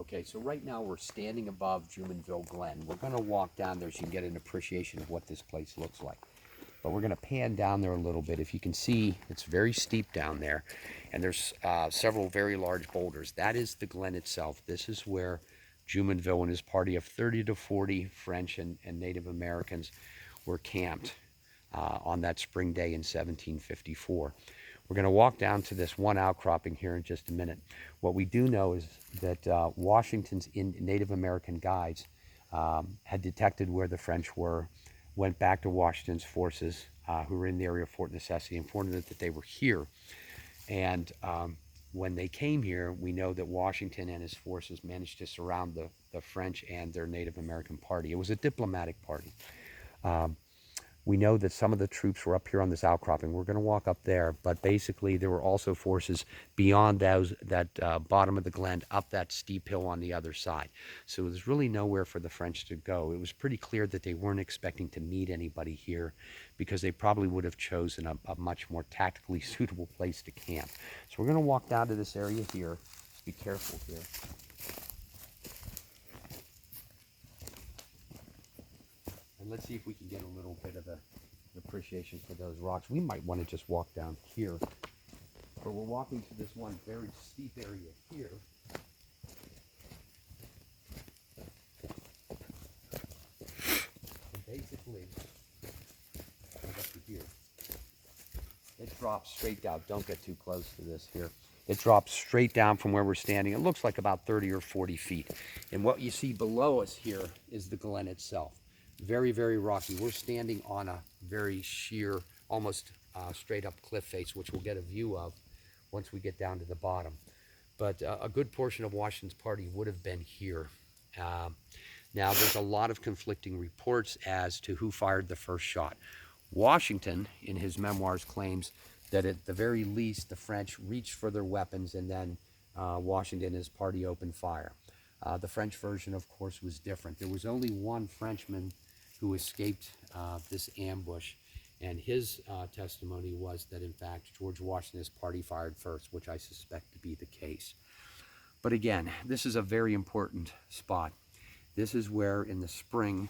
Okay, so right now we're standing above Jumonville Glen. We're going to walk down there so you can get an appreciation of what this place looks like. But we're going to pan down there a little bit. If you can see, it's very steep down there, and there's several very large boulders. That is the Glen itself. This is where Jumonville and his party of 30 to 40 French and Native Americans were camped on that spring day in 1754. We're going to walk down to this one outcropping here in just a minute. What we do know is that Washington's Native American guides had detected where the French were, went back to Washington's forces who were in the area of Fort Necessity, informed them that they were here. And when they came here, we know that Washington and his forces managed to surround the French and their Native American party. It was a diplomatic party. We know that some of the troops were up here on this outcropping. We're going to walk up there, but basically there were also forces beyond that bottom of the Glen, up that steep hill on the other side. So there's really nowhere for the French to go. It was pretty clear that they weren't expecting to meet anybody here because they probably would have chosen a much more tactically suitable place to camp. So we're going to walk down to this area here. Just be careful here. And let's see if we can get a little bit of an appreciation for those rocks. We might want to just walk down here. But we're walking to this one very steep area here. And basically, right up to here, it drops straight down. Don't get too close to this here. It drops straight down from where we're standing. It looks like about 30 or 40 feet. And what you see below us here is the Glen itself. Very, very rocky. We're standing on a very sheer, almost straight up cliff face, which we'll get a view of once we get down to the bottom. But a good portion of Washington's party would have been here. Now, there's a lot of conflicting reports as to who fired the first shot. Washington, in his memoirs, claims that at the very least, the French reached for their weapons and then Washington and his party opened fire. The French version, of course, was different. There was only one Frenchman who escaped this ambush, and his testimony was that, in fact, George Washington's party fired first, which I suspect to be the case. But again, this is a very important spot. This is where, in the spring